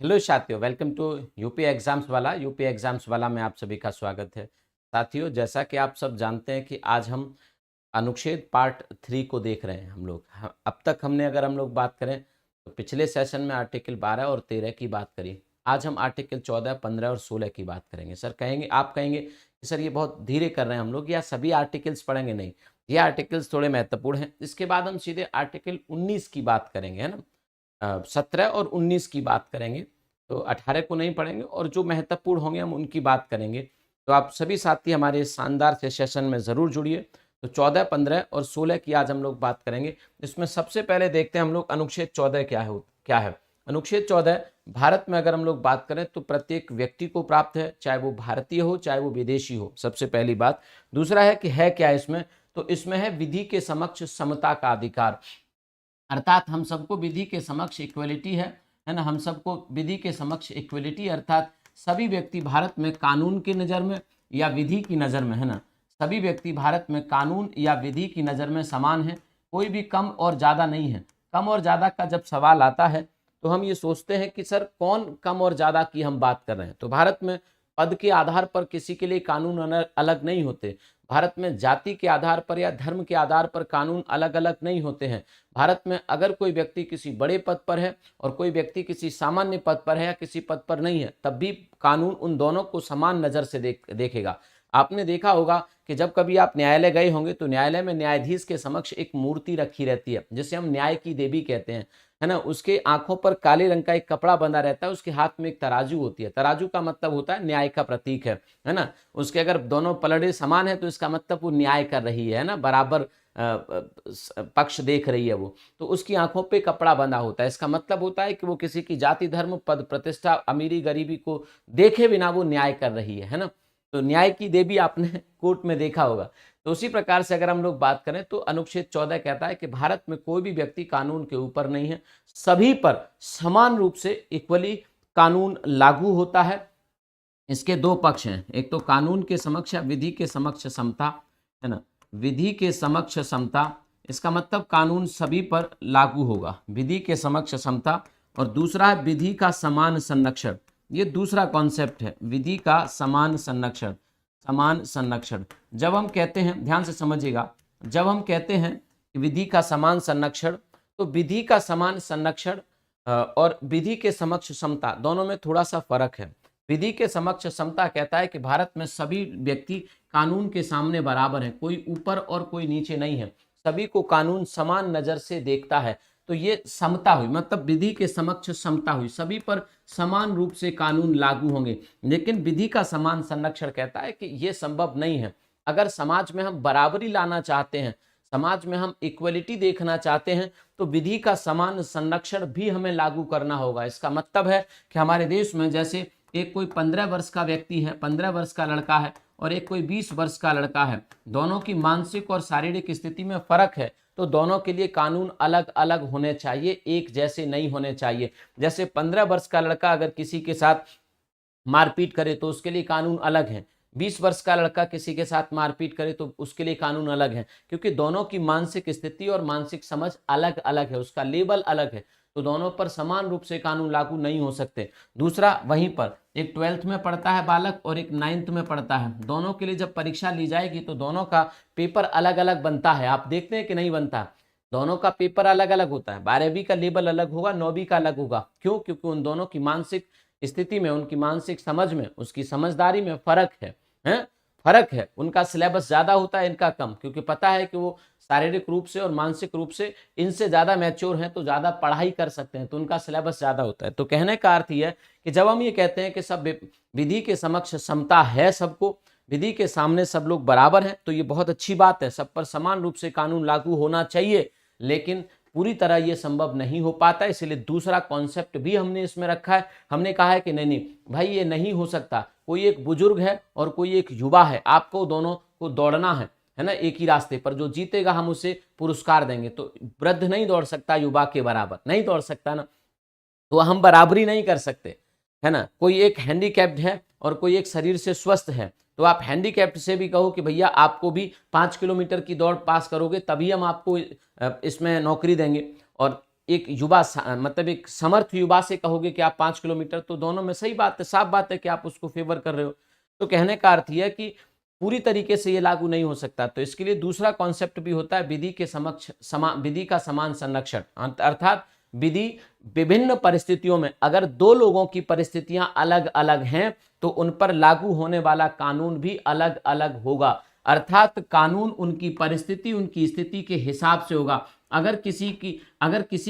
Hello साथियों, welcome to UP exams वाला में आप सभी का स्वागत है। साथियों, जैसा कि आप सब जानते हैं कि आज हम अनुच्छेद पार्ट 3 को देख रहे हैं। हम लोग अब तक हमने अगर हम लोग बात करें तो पिछले सेशन में आर्टिकल 12 और 13 की बात करी। आज हम आर्टिकल 14, 15 और 16 की बात करेंगे। सर कहेंगे, आप कहेंगे कि सर ये बहुत धीरे कर रहे हैं हम लोग, या सभी आर्टिकल्स पढ़ेंगे? नहीं, ये आर्टिकल्स थोड़े महत्वपूर्ण हैं। इसके बाद हम सीधे आर्टिकल 19 की बात करेंगे, है ना। 17 और 19 की बात करेंगे, तो 18 को नहीं पढ़ेंगे और जो महत्वपूर्ण होंगे हम उनकी बात करेंगे। तो आप सभी साथी हमारे इस शानदार से सेशन में ज़रूर जुड़िए। तो 14, 15 और 16 की आज हम लोग बात करेंगे। इसमें सबसे पहले देखते हैं हम लोग अनुच्छेद 14 क्या है। अनुच्छेद 14 भारत में अगर हम लोग बात करें तो प्रत्येक व्यक्ति को प्राप्त है, चाहे वो भारतीय हो चाहे वो विदेशी हो, सबसे पहली बात। दूसरा है कि है क्या इसमें, तो इसमें है विधि के समक्ष समता का अधिकार, अर्थात हम सबको विधि के समक्ष इक्वलिटी है ना। हम सबको विधि के समक्ष इक्वलिटी, अर्थात सभी व्यक्ति भारत में कानून की नज़र में या विधि की नज़र में, है ना, सभी व्यक्ति भारत में कानून या विधि की नज़र में समान है। कोई भी कम और ज़्यादा नहीं है। कम और ज़्यादा का जब सवाल आता है तो हम ये सोचते हैं कि सर कौन कम और ज़्यादा की हम बात कर रहे हैं। तो भारत में पद के आधार पर किसी के लिए कानून अलग नहीं होते। भारत में जाति के आधार पर या धर्म के आधार पर कानून अलग अलग नहीं होते हैं। भारत में अगर कोई व्यक्ति किसी बड़े पद पर है और कोई व्यक्ति किसी सामान्य पद पर है या किसी पद पर नहीं है, तब भी कानून उन दोनों को समान नज़र से देखेगा। आपने देखा होगा कि जब कभी आप न्यायालय गए होंगे तो न्यायालय में न्यायाधीश के समक्ष एक मूर्ति रखी रहती है, जिसे हम न्याय की देवी कहते हैं, है ना। उसके आंखों पर काले रंग का एक कपड़ा बंधा रहता है, उसके हाथ में एक तराजू होती है। तराजू का मतलब होता है न्याय का प्रतीक है ना। उसके अगर दोनों पलड़े समान है तो इसका मतलब वो न्याय कर रही है ना, बराबर पक्ष देख रही है वो। तो उसकी आंखों पे कपड़ा बंधा होता है, इसका मतलब होता है कि वो किसी की जाति, धर्म, पद, प्रतिष्ठा, अमीरी, गरीबी को देखे बिना वो न्याय कर रही है ना। तो न्याय की देवी आपने कोर्ट में देखा होगा। तो उसी प्रकार से अगर हम लोग बात करें तो अनुच्छेद 14 कहता है कि भारत में कोई भी व्यक्ति कानून के ऊपर नहीं है, सभी पर समान रूप से इक्वली कानून लागू होता है। इसके दो पक्ष हैं, एक तो कानून के समक्ष या विधि के समक्ष समता, है ना। विधि के समक्ष समता, इसका मतलब कानून सभी पर लागू होगा, विधि के समक्ष समता। और दूसरा है विधि का समान संरक्षण। ये दूसरा कॉन्सेप्ट है, विधि का समान संरक्षण। समान संरक्षण जब हम कहते हैं, ध्यान से समझिएगा, जब हम कहते हैं कि विधि का समान संरक्षण, तो विधि का समान संरक्षण और विधि के समक्ष समता दोनों में थोड़ा सा फर्क है। विधि के समक्ष समता कहता है कि भारत में सभी व्यक्ति कानून के सामने बराबर हैं, कोई ऊपर और कोई नीचे नहीं है, सभी को कानून समान नजर से देखता है। तो ये समता हुई, मतलब विधि के समक्ष समता हुई, सभी पर समान रूप से कानून लागू होंगे। लेकिन विधि का समान संरक्षण कहता है कि ये संभव नहीं है। अगर समाज में हम बराबरी लाना चाहते हैं, समाज में हम इक्वलिटी देखना चाहते हैं, तो विधि का समान संरक्षण भी हमें लागू करना होगा। इसका मतलब है कि हमारे देश में जैसे एक कोई 15 वर्ष का व्यक्ति है, 15 वर्ष का लड़का है, और एक कोई 20 वर्ष का लड़का है, दोनों की मानसिक और शारीरिक स्थिति में फर्क है, तो दोनों के लिए कानून अलग अलग होने चाहिए, एक जैसे नहीं होने चाहिए। जैसे 15 वर्ष का लड़का अगर किसी के साथ मारपीट करे तो उसके लिए कानून अलग है, 20 वर्ष का लड़का किसी के साथ मारपीट करे तो उसके लिए कानून अलग है, क्योंकि दोनों की मानसिक स्थिति और मानसिक समझ अलग अलग है, उसका लेवल अलग है। तो दोनों पर समान रूप से कानून लागू नहीं हो सकते। दूसरा, वहीं पर एक 12th में पढ़ता है बालक और एक 9th में पढ़ता है, दोनों के लिए जब परीक्षा ली जाएगी तो दोनों का पेपर अलग अलग बनता है। आप देखते हैं कि नहीं बनता, दोनों का पेपर अलग अलग होता है। 12वीं का लेवल अलग होगा, 9वीं का अलग होगा। क्यों? क्योंकि उन दोनों की मानसिक स्थिति में, उनकी मानसिक समझ में, उसकी समझदारी में फर्क है, फर्क है। उनका सिलेबस ज्यादा होता है, इनका कम, क्योंकि पता है कि वो शारीरिक रूप से और मानसिक रूप से इनसे ज्यादा मैच्योर हैं, तो ज्यादा पढ़ाई कर सकते हैं, तो उनका सिलेबस ज्यादा होता है। तो कहने का अर्थ यह है कि जब हम ये कहते हैं कि सब विधि के समक्ष समता है, सबको विधि के सामने सब लोग बराबर हैं, तो ये बहुत अच्छी बात है, सब पर समान रूप से कानून लागू होना चाहिए। लेकिन पूरी तरह ये संभव नहीं हो पाता, इसलिए दूसरा कॉन्सेप्ट भी हमने इसमें रखा है। हमने कहा है कि नहीं नहीं भाई, ये नहीं हो सकता। कोई एक बुजुर्ग है और कोई एक युवा है, आपको दोनों को दौड़ना है ना, एक ही रास्ते पर। जो जीतेगा हम उसे पुरस्कार देंगे। तो वृद्ध नहीं दौड़ सकता युवा के बराबर, नहीं दौड़ सकता ना, तो हम बराबरी नहीं कर सकते, है ना। कोई एक हैंडीकैप्ड है और कोई एक शरीर से स्वस्थ है, तो आप हैंडीकैप्ड से भी कहो कि भैया आपको भी 5 किलोमीटर की दौड़ पास करोगे तभी हम आपको इसमें नौकरी देंगे, और एक युवा मतलब एक समर्थ युवा से कहोगे कि आप 5 किलोमीटर, तो दोनों में सही बात है, साफ बात है कि आप उसको फेवर कर रहे हो। तो कहने का अर्थ यह है कि पूरी तरीके से ये लागू नहीं हो सकता। तो इसके लिए दूसरा कॉन्सेप्ट भी होता है विधि के समक्ष विधि का समान संरक्षण, अर्थात विधि विभिन्न परिस्थितियों में अगर दो लोगों की परिस्थितियां अलग अलग हैं तो उन पर लागू होने वाला कानून भी अलग अलग होगा, अर्थात कानून उनकी परिस्थिति उनकी स्थिति के हिसाब से होगा। अगर किसी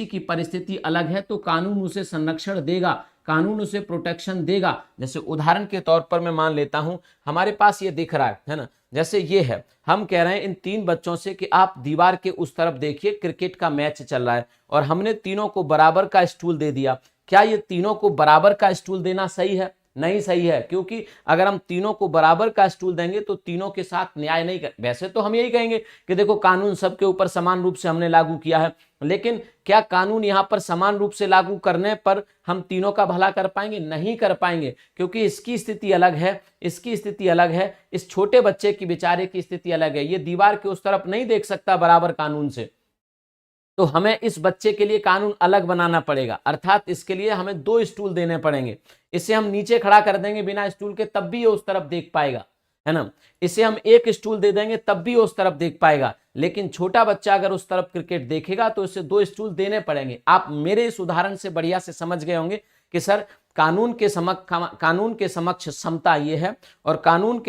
की परिस्थिति अलग है तो कानून उसे संरक्षण देगा, कानून उसे प्रोटेक्शन देगा। जैसे उदाहरण के तौर पर मैं मान लेता हूं, हमारे पास ये दिख रहा है ना, जैसे ये है, हम कह रहे हैं इन 3 बच्चों से कि आप दीवार के उस तरफ देखिए, क्रिकेट का मैच चल रहा है, और हमने तीनों को बराबर का स्टूल दे दिया। क्या ये तीनों को बराबर का स्टूल देना सही है? नहीं सही है, क्योंकि अगर हम तीनों को बराबर का स्टूल देंगे तो तीनों के साथ न्याय नहीं कर। वैसे तो हम यही कहेंगे कि देखो कानून सबके ऊपर समान रूप से हमने लागू किया है, लेकिन क्या कानून यहां पर समान रूप से लागू करने पर हम तीनों का भला कर पाएंगे? नहीं कर पाएंगे, क्योंकि इसकी स्थिति अलग है, इसकी स्थिति अलग है, इस छोटे बच्चे की बेचारे की स्थिति अलग है। ये दीवार के उस तरफ नहीं देख सकता बराबर कानून से, तो हमें इस बच्चे के लिए कानून अलग बनाना पड़ेगा, अर्थात इसके लिए हमें 2 स्टूल देने पड़ेंगे। इसे हम नीचे खड़ा कर देंगे बिना स्टूल के, तब भी ये उस तरफ देख पाएगा, है ना। इसे हम 1 स्टूल दे देंगे तब भी उस तरफ देख पाएगा, लेकिन छोटा बच्चा अगर उस तरफ क्रिकेट देखेगा तो इसे 2 स्टूल देने पड़ेंगे। आप मेरे इस उदाहरण से बढ़िया से समझ गए होंगे कि सर कानून के समक्ष समता ये है और कानून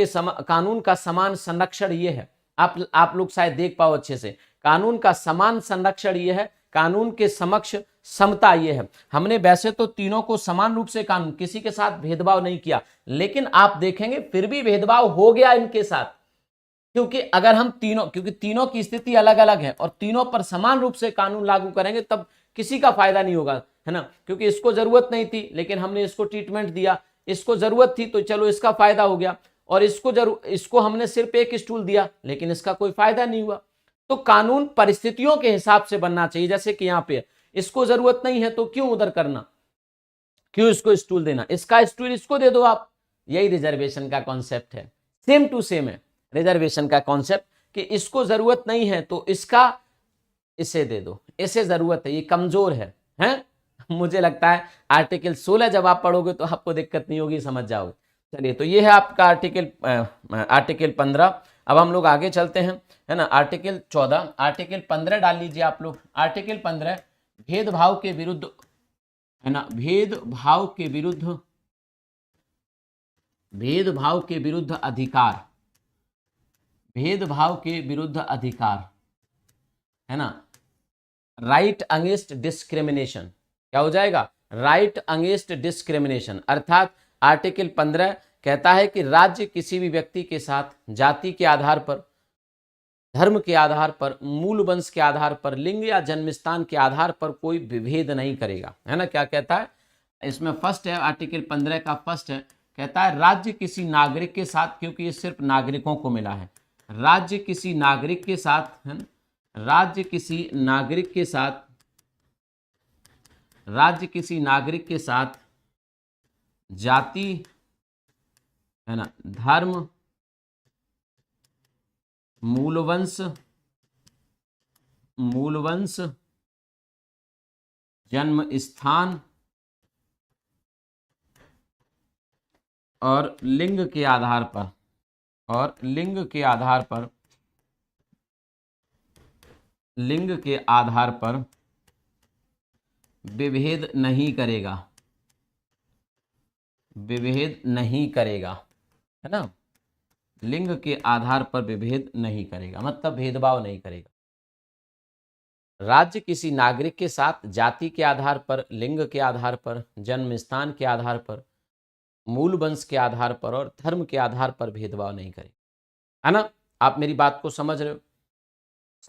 का समान संरक्षण ये है। आप लोग शायद देख पाओ अच्छे से, कानून का समान संरक्षण ये है, कानून के समक्ष समता ये है। हमने वैसे तो तीनों को समान रूप से कानून, किसी के साथ भेदभाव नहीं किया, लेकिन आप देखेंगे फिर भी भेदभाव हो गया इनके साथ, क्योंकि अगर हम क्योंकि तीनों की स्थिति अलग अलग है और तीनों पर समान रूप से कानून लागू करेंगे तब किसी का फायदा नहीं होगा, है ना। क्योंकि इसको जरूरत नहीं थी लेकिन हमने इसको ट्रीटमेंट दिया, इसको जरूरत थी तो चलो इसका फायदा हो गया, और इसको हमने सिर्फ 1 स्टूल दिया लेकिन इसका कोई फायदा नहीं हुआ। तो कानून परिस्थितियों के हिसाब से बनना चाहिए। जैसे कि यहाँ पे इसको जरूरत नहीं है तो क्यों उधर करना, क्यों इसको स्टूल देना, इसका स्टूल इसको दे दो आप। यही रिजर्वेशन का कॉन्सेप्ट है, सेम टू सेम है रिजर्वेशन का कॉन्सेप्ट, कि इसको जरूरत नहीं है तो इसे दे दो, इसे जरूरत है, ये कमजोर है, हैं? मुझे लगता है आर्टिकल 16 जब आप पढ़ोगे तो आपको दिक्कत नहीं होगी, समझ जाओगे। चलिए, तो ये है आपका आर्टिकल 15। अब हम लोग आगे चलते हैं, है ना। आर्टिकल 14, आर्टिकल 15 डाल लीजिए आप लोग। आर्टिकल 15 भेदभाव के विरुद्ध, है ना, भेदभाव के विरुद्ध अधिकार, भेदभाव के विरुद्ध अधिकार, है ना। राइट अगेंस्ट डिस्क्रिमिनेशन, क्या हो जाएगा? राइट अगेंस्ट डिस्क्रिमिनेशन, अर्थात आर्टिकल 15 कहता है कि राज्य किसी भी व्यक्ति के साथ जाति के आधार पर, धर्म के आधार पर, मूल वंश के आधार पर, लिंग या जन्मस्थान के आधार पर कोई विभेद नहीं करेगा, है ना। क्या कहता है इसमें? फर्स्ट है, आर्टिकल 15 का फर्स्ट है, कहता है राज्य किसी नागरिक के साथ, क्योंकि ये सिर्फ नागरिकों को मिला है, राज्य किसी नागरिक के साथ, है ना, राज्य किसी नागरिक के साथ जाति, है ना, धर्म, मूलवंश, जन्म स्थान और लिंग के आधार पर विभेद नहीं करेगा, है ना। लिंग के आधार पर विभेद नहीं करेगा, मतलब भेदभाव नहीं करेगा। राज्य किसी नागरिक के साथ जाति के आधार पर, लिंग के आधार पर, जन्म स्थान के आधार पर, मूल वंश के आधार पर और धर्म के आधार पर भेदभाव नहीं करेगा, है ना। आप मेरी बात को समझ रहे हो?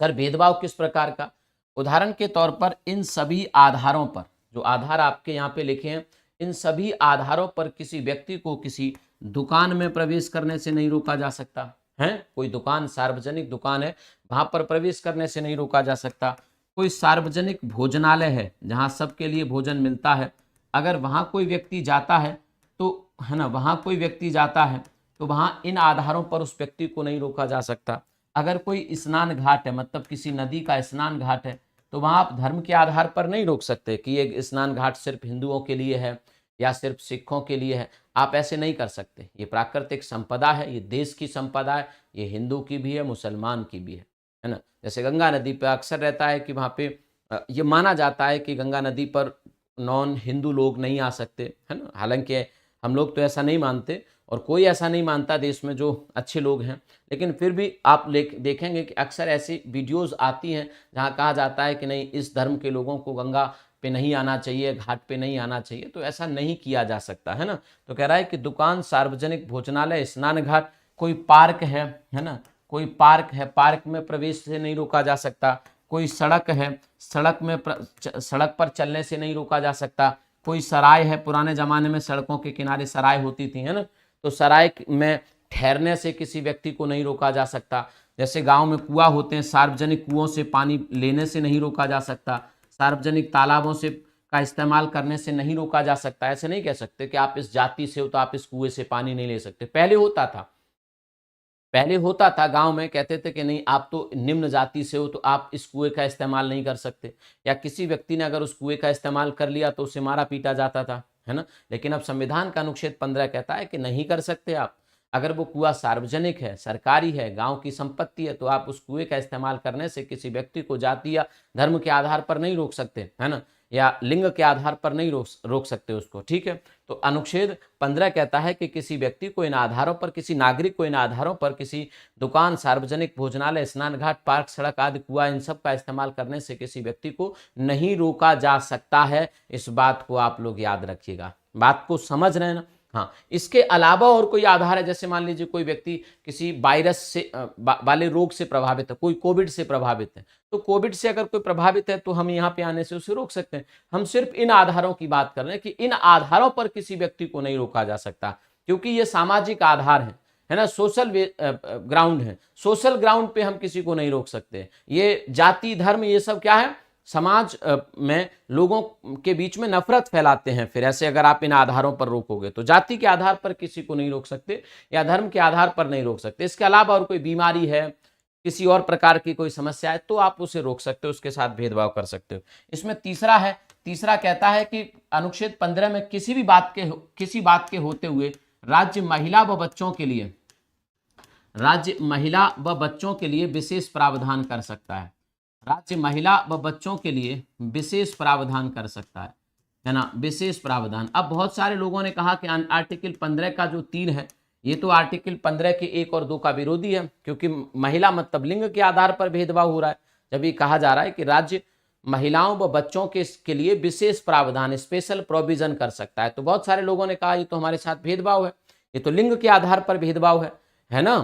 सर भेदभाव किस प्रकार का? उदाहरण के तौर पर इन सभी आधारों पर, जो आधार आपके यहाँ पे लिखे हैं, इन सभी आधारों पर किसी व्यक्ति को किसी दुकान में प्रवेश करने से नहीं रोका जा सकता है। कोई दुकान, सार्वजनिक दुकान है, वहां पर प्रवेश करने से नहीं रोका जा सकता। कोई सार्वजनिक भोजनालय है जहां सबके लिए भोजन मिलता है, अगर वहां कोई व्यक्ति जाता है तो, है ना, वहां कोई व्यक्ति जाता है तो वहां इन आधारों पर उस व्यक्ति को नहीं रोका जा सकता। अगर कोई स्नान घाट है, मतलब किसी नदी का स्नान घाट है, तो वहाँ आप धर्म के आधार पर नहीं रोक सकते कि ये स्नान घाट सिर्फ हिंदुओं के लिए है या सिर्फ सिखों के लिए है। आप ऐसे नहीं कर सकते। ये प्राकृतिक संपदा है, ये देश की संपदा है, ये हिंदू की भी है, मुसलमान की भी है ना। जैसे गंगा नदी पर अक्सर रहता है कि वहाँ पे ये माना जाता है कि गंगा नदी पर नॉन हिंदू लोग नहीं आ सकते, है ना। हालांकि हम लोग तो ऐसा नहीं मानते और कोई ऐसा नहीं मानता देश में जो अच्छे लोग हैं, लेकिन फिर भी आप देखेंगे कि अक्सर ऐसी वीडियोस आती हैं जहाँ कहा जाता है कि नहीं, इस धर्म के लोगों को गंगा पे नहीं आना चाहिए, घाट पे नहीं आना चाहिए। तो ऐसा नहीं किया जा सकता, है ना। तो कह रहा है कि दुकान, सार्वजनिक भोजनालय, स्नान घाट, कोई पार्क है ना, कोई पार्क है, पार्क में प्रवेश से नहीं रोका जा सकता। कोई सड़क है, सड़क पर चलने से नहीं रोका जा सकता। कोई सराय है, पुराने जमाने में सड़कों के किनारे सराय होती थी, है ना, तो सराय में ठहरने से किसी व्यक्ति को नहीं रोका जा सकता। जैसे गांव में कुआं होते हैं, सार्वजनिक कुओं से पानी लेने से नहीं रोका जा सकता। सार्वजनिक तालाबों से का इस्तेमाल करने से नहीं रोका जा सकता। ऐसे नहीं कह सकते कि आप इस जाति से हो तो आप इस कुएं से पानी नहीं ले सकते। पहले होता था गांव में, कहते थे कि नहीं, आप तो निम्न जाति से हो तो आप इस कुएं का इस्तेमाल नहीं कर सकते, या किसी व्यक्ति ने अगर उस कुएं का इस्तेमाल कर लिया तो उसे मारा पीटा जाता था, है ना। लेकिन अब संविधान का अनुच्छेद 15 कहता है कि नहीं कर सकते आप। अगर वो कुआं सार्वजनिक है, सरकारी है, गांव की संपत्ति है, तो आप उस कुएं का इस्तेमाल करने से किसी व्यक्ति को जाति या धर्म के आधार पर नहीं रोक सकते, है ना, या लिंग के आधार पर नहीं रोक सकते उसको, ठीक है। तो अनुच्छेद 15 कहता है कि किसी व्यक्ति को इन आधारों पर, किसी नागरिक को इन आधारों पर किसी दुकान, सार्वजनिक भोजनालय, स्नान घाट, पार्क, सड़क आदि, कुआं, इन सब का इस्तेमाल करने से किसी व्यक्ति को नहीं रोका जा सकता है। इस बात को आप लोग याद रखिएगा। बात को समझ रहे हैं ना। हाँ, इसके अलावा और कोई आधार है, जैसे मान लीजिए कोई व्यक्ति किसी वायरस से वाले रोग से प्रभावित है, कोई कोविड से प्रभावित है, तो कोविड से अगर कोई प्रभावित है तो हम यहाँ पे आने से उसे रोक सकते हैं। हम सिर्फ इन आधारों की बात कर रहे हैं कि इन आधारों पर किसी व्यक्ति को नहीं रोका जा सकता, क्योंकि ये सामाजिक आधार है ना, सोशल ग्राउंड है। सोशल ग्राउंड पे हम किसी को नहीं रोक सकते। ये जाति, धर्म, ये सब क्या है, समाज में लोगों के बीच में नफरत फैलाते हैं। फिर ऐसे अगर आप इन आधारों पर रोकोगे तो जाति के आधार पर किसी को नहीं रोक सकते या धर्म के आधार पर नहीं रोक सकते। इसके अलावा और कोई बीमारी है, किसी और प्रकार की कोई समस्या है, तो आप उसे रोक सकते हो, उसके साथ भेदभाव कर सकते हो। इसमें तीसरा कहता है कि अनुच्छेद 15 में किसी बात के होते हुए राज्य महिला व बच्चों के लिए विशेष प्रावधान कर सकता है। राज्य महिला व बच्चों के लिए विशेष प्रावधान कर सकता है ना, विशेष प्रावधान। अब बहुत सारे लोगों ने कहा कि आर्टिकल 15 का जो 3 है, ये तो आर्टिकल 15 के 1 और 2 का विरोधी है, क्योंकि महिला मतलब लिंग के आधार पर भेदभाव हो रहा है। जब ये कहा जा रहा है कि राज्य महिलाओं व बच्चों के लिए विशेष प्रावधान, स्पेशल प्रोविजन कर सकता है, तो बहुत सारे लोगों ने कहा ये तो हमारे साथ भेदभाव है, ये तो लिंग के आधार पर भेदभाव है ना।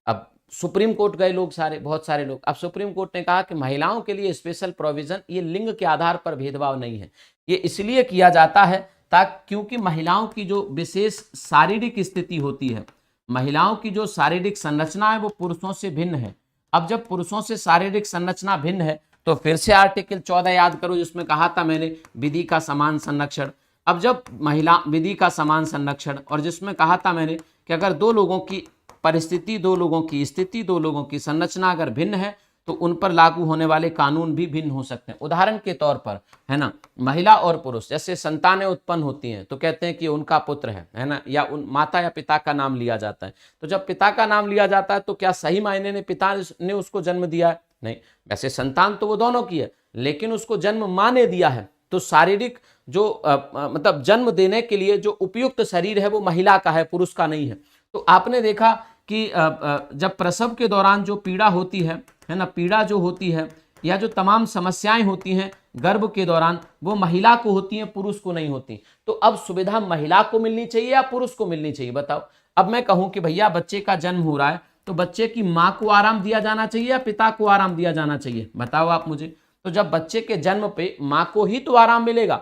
अब सुप्रीम कोर्ट गए लोग, बहुत सारे लोग। अब सुप्रीम कोर्ट ने कहा कि महिलाओं के लिए स्पेशल प्रोविजन, ये लिंग के आधार पर भेदभाव नहीं है। ये इसलिए किया जाता है क्योंकि महिलाओं की जो विशेष शारीरिक स्थिति होती है, महिलाओं की जो शारीरिक संरचना है वो पुरुषों से भिन्न है। अब जब पुरुषों से शारीरिक संरचना भिन्न है तो फिर से आर्टिकल 14 याद करो, जिसमें कहा था मैंने विधि का समान संरक्षण। अब जब महिला विधि का समान संरक्षण, और जिसमें कहा था मैंने कि अगर दो लोगों की परिस्थिति, दो लोगों की स्थिति, दो लोगों की संरचना अगर भिन्न है तो उन पर लागू होने वाले कानून भी भिन्न हो सकते हैं। उदाहरण के तौर पर, है ना, महिला और पुरुष जैसे संतानें उत्पन्न होती हैं तो कहते हैं कि उनका पुत्र है ना, या उन माता या पिता का नाम लिया जाता है। तो जब पिता का नाम लिया जाता है तो क्या सही मायने में पिता ने उसको जन्म दिया है? नहीं। वैसे संतान तो वो दोनों की है, लेकिन उसको जन्म माँ ने दिया है। तो शारीरिक जो मतलब जन्म देने के लिए जो उपयुक्त शरीर है वो महिला का है, पुरुष का नहीं है। तो आपने देखा कि जब प्रसव के दौरान जो पीड़ा होती है ना, पीड़ा जो होती है या जो तमाम समस्याएं होती हैं गर्भ के दौरान, वो महिला को होती हैं, पुरुष को नहीं होती। तो अब सुविधा महिला को मिलनी चाहिए या पुरुष को मिलनी चाहिए, बताओ। अब मैं कहूं कि भैया बच्चे का जन्म हो रहा है तो बच्चे की माँ को आराम दिया जाना चाहिए या पिता को आराम दिया जाना चाहिए, बताओ आप मुझे। तो जब बच्चे के जन्म पे माँ को ही तो आराम मिलेगा,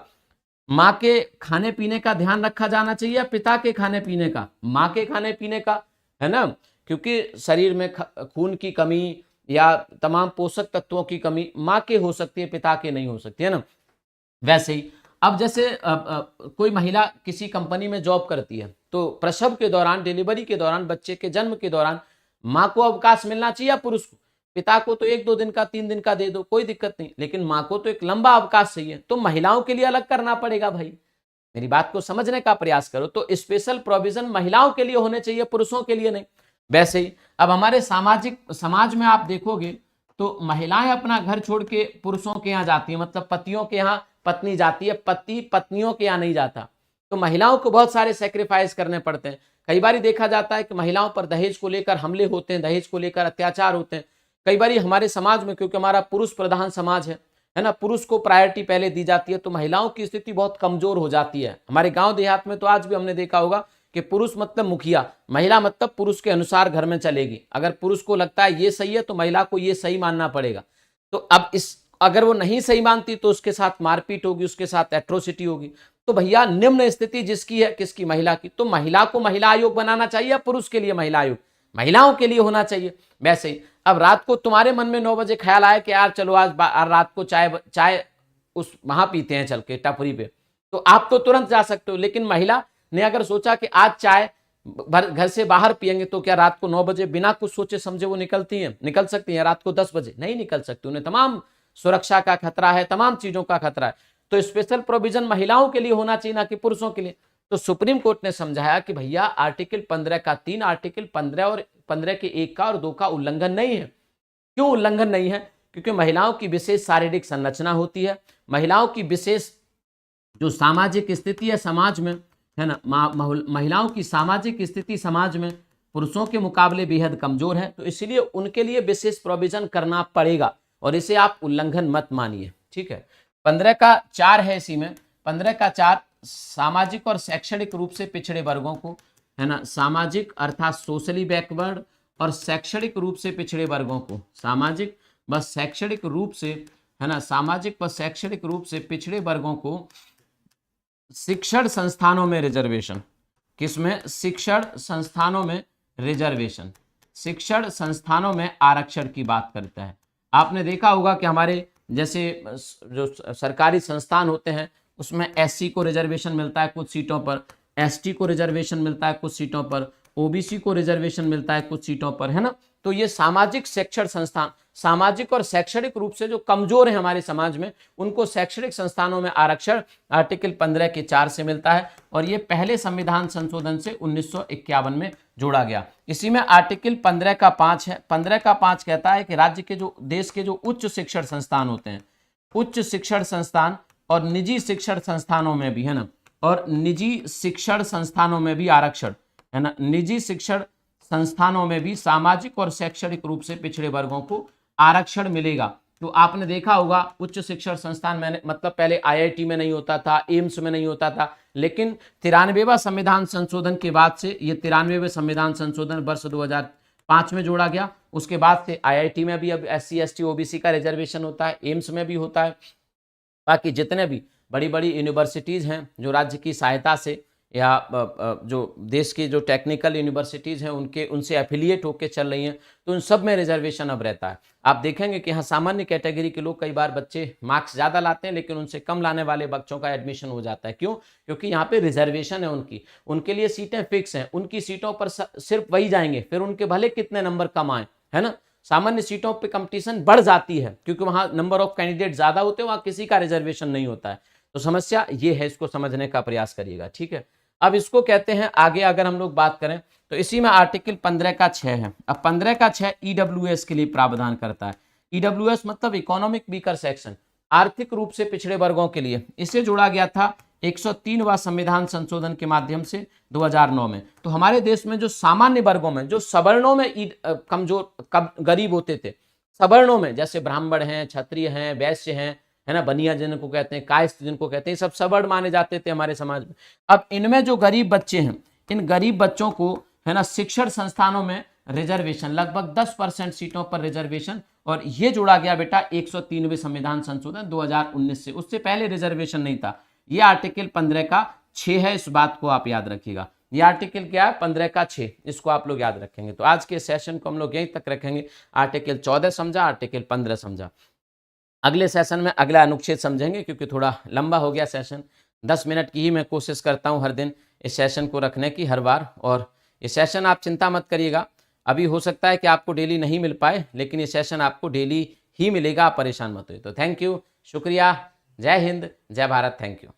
माँ के खाने पीने का ध्यान रखा जाना चाहिए या पिता के खाने पीने का? माँ के खाने पीने का, है ना, क्योंकि शरीर में खून की कमी या तमाम पोषक तत्वों की कमी माँ के हो सकती है, पिता के नहीं हो सकती, है ना। वैसे ही अब जैसे कोई महिला किसी कंपनी में जॉब करती है तो प्रसव के दौरान, डिलीवरी के दौरान, बच्चे के जन्म के दौरान माँ को अवकाश मिलना चाहिए या पुरुष को? पिता को तो 1-2 दिन का 3 दिन का दे दो, कोई दिक्कत नहीं, लेकिन माँ को तो एक लंबा अवकाश चाहिए, तो महिलाओं के लिए अलग करना पड़ेगा भाई। मेरी बात को समझने का प्रयास करो। तो स्पेशल प्रोविजन महिलाओं के लिए होने चाहिए, पुरुषों के लिए नहीं। वैसे ही अब हमारे सामाजिक समाज में आप देखोगे तो महिलाएं अपना घर छोड़ के पुरुषों के यहाँ जाती है, मतलब पतियों के यहाँ पत्नी जाती है, पति पत्नियों के यहाँ नहीं जाता। तो महिलाओं को बहुत सारे सेक्रीफाइस करने पड़ते हैं। कई बार देखा जाता है कि महिलाओं पर दहेज को लेकर हमले होते हैं, दहेज को लेकर अत्याचार होते हैं। कई बार हमारे समाज में, क्योंकि हमारा पुरुष प्रधान समाज है ना, पुरुष को प्रायोरिटी पहले दी जाती है, तो महिलाओं की स्थिति बहुत कमजोर हो जाती है। हमारे गांव देहात में तो आज भी हमने देखा होगा कि पुरुष मतलब मुखिया, महिला मतलब पुरुष के अनुसार घर में चलेगी। अगर पुरुष को लगता है ये सही है तो महिला को ये सही मानना पड़ेगा। तो अब अगर वो नहीं सही मानती तो उसके साथ मारपीट होगी, उसके साथ एट्रोसिटी होगी। तो भैया निम्न स्थिति जिसकी है, किसकी, महिला की, तो महिला को महिला आयोग बनाना चाहिए, पुरुष के लिए महिला आयोग महिलाओं के लिए होना चाहिए। वैसे ही अब रात को तुम्हारे मन में 9 बजे ख्याल आया कि यार चलो आज रात को चाय उस वहां पीते हैं चल के टपरी पे, तो आप तो तुरंत जा सकते हो। लेकिन महिला ने अगर सोचा कि आज चाय घर से बाहर पियेंगे, तो क्या रात को 9 बजे बिना कुछ सोचे समझे वो निकल सकती हैं? रात को 10 बजे नहीं निकल सकती, उन्हें तमाम सुरक्षा का खतरा है, तमाम चीजों का खतरा है। तो स्पेशल प्रोविजन महिलाओं के लिए होना चाहिए, ना कि पुरुषों के लिए। तो सुप्रीम कोर्ट ने समझाया कि भैया आर्टिकल 15 का 3, आर्टिकल 15 और 15 के 1 का और 2 का उल्लंघन नहीं है। क्यों उल्लंघन नहीं है? क्योंकि महिलाओं की विशेष शारीरिक संरचना होती है, महिलाओं की विशेष जो सामाजिक स्थिति है समाज में, है ना, महिलाओं की सामाजिक स्थिति समाज में पुरुषों के मुकाबले बेहद कमजोर है। तो इसलिए उनके लिए विशेष प्रोविजन करना पड़ेगा, और इसे आप उल्लंघन मत मानिए, ठीक है। 15 का 4 है इसी में, 15 का 4 सामाजिक और शैक्षणिक रूप से पिछड़े वर्गों को, है ना, सामाजिक अर्थात सोशली बैकवर्ड और शैक्षणिक रूप से पिछड़े वर्गों को, सामाजिक व शैक्षणिक रूप से, है ना, सामाजिक व शैक्षणिक रूप से पिछड़े वर्गों को शिक्षण संस्थानों में रिजर्वेशन, किसमें? शिक्षण संस्थानों में रिजर्वेशन, शिक्षण संस्थानों में आरक्षण की बात करता है। आपने देखा होगा कि हमारे जैसे जो सरकारी संस्थान होते हैं उसमें एससी को रिजर्वेशन मिलता है कुछ सीटों पर, एसटी को रिजर्वेशन मिलता है कुछ सीटों पर, ओबीसी को रिजर्वेशन मिलता है कुछ सीटों पर, है ना। तो ये सामाजिक शिक्षण संस्थान, सामाजिक और शैक्षणिक रूप से जो कमजोर है हमारे समाज में, उनको शैक्षणिक संस्थानों में आरक्षण आर्टिकल 15 के 4 से मिलता है, और ये पहले संविधान संशोधन से 1951 में जोड़ा गया। इसी में आर्टिकल 15 का 5 है। 15 का 5 कहता है कि राज्य के जो देश के जो उच्च शिक्षण संस्थान होते हैं, उच्च शिक्षण संस्थान और निजी शिक्षण संस्थानों में भी, है ना, और निजी शिक्षण संस्थानों में भी आरक्षण, है ना, निजी शिक्षण संस्थानों में भी सामाजिक और शैक्षणिक रूप से पिछड़े वर्गों को आरक्षण मिलेगा। तो आपने देखा होगा उच्च शिक्षण संस्थान में, मतलब पहले आईआईटी में नहीं होता था, एम्स में नहीं होता था, लेकिन 93वां संविधान संशोधन के बाद से, ये 93वें संविधान संशोधन वर्ष 2005 में जोड़ा गया। उसके बाद से आईआईटी में भी अब एससी एसटी ओबीसी का रिजर्वेशन होता है, एम्स में भी होता है। बाकी जितने भी बड़ी बड़ी यूनिवर्सिटीज़ हैं जो राज्य की सहायता से या जो देश की जो टेक्निकल यूनिवर्सिटीज़ हैं उनसे एफिलिएट होकर चल रही हैं, तो उन सब में रिजर्वेशन अब रहता है। आप देखेंगे कि यहाँ सामान्य कैटेगरी के लोग, कई बार बच्चे मार्क्स ज़्यादा लाते हैं लेकिन उनसे कम लाने वाले बच्चों का एडमिशन हो जाता है। क्यों? क्योंकि यहाँ पे रिजर्वेशन है उनके लिए सीटें फिक्स हैं, उनकी सीटों पर सिर्फ वही जाएंगे, फिर उनके भले कितने नंबर कम आए, है ना। सामान्य सीटों पे कंपटीशन बढ़ जाती है क्योंकि वहाँ नंबर ऑफ कैंडिडेट ज़्यादा होते हैं, वहाँ किसी का रिजर्वेशन नहीं होता है। तो समस्या ये है, इसको समझने का प्रयास करिएगा, ठीक है। अब इसको कहते हैं आगे अगर हम लोग बात करें तो इसी में आर्टिकल 15 का 6 है। अब 15 का 6 ईडब्ल्यूएस के लिए प्रावधान करता है। ईडब्ल्यूएस मतलब इकोनॉमिक वीकर सेक्शन, आर्थिक रूप से पिछड़े वर्गों के लिए। इसे जोड़ा गया था 103वां संविधान संशोधन के माध्यम से 2009 में। तो हमारे देश में जो सामान्य वर्गों में, जो सवर्णों में कमजोर गरीब होते थे, सवर्णों में जैसे ब्राह्मण हैं, क्षत्रिय हैं, वैश्य हैं, है ना, बनिया जिनको कहते हैं, कायस्थ जिनको कहते हैं, सब सवर्ण माने जाते थे हमारे समाज में। अब इनमें जो गरीब बच्चे हैं, इन गरीब बच्चों को, है ना, शिक्षण संस्थानों में रिजर्वेशन, लगभग 10% सीटों पर रिजर्वेशन, और ये जोड़ा गया बेटा 103वें संविधान संशोधन 2019 से। उससे पहले रिजर्वेशन नहीं था। ये आर्टिकल 15 का 6 है, इस बात को आप याद रखिएगा। ये आर्टिकल क्या है? 15 का 6, इसको आप लोग याद रखेंगे। तो आज के सेशन को हम लोग यहीं तक रखेंगे। आर्टिकल 14 समझा, आर्टिकल 15 समझा। अगले सेशन में अगला अनुच्छेद समझेंगे क्योंकि थोड़ा लंबा हो गया सेशन। 10 मिनट की ही मैं कोशिश करता हूँ हर दिन इस सेशन को रखने की, हर बार। और ये सेशन आप चिंता मत करिएगा, अभी हो सकता है कि आपको डेली नहीं मिल पाए, लेकिन ये सेशन आपको डेली ही मिलेगा, आप परेशान मत होइए। तो थैंक यू, शुक्रिया, जय हिंद, जय भारत, थैंक यू।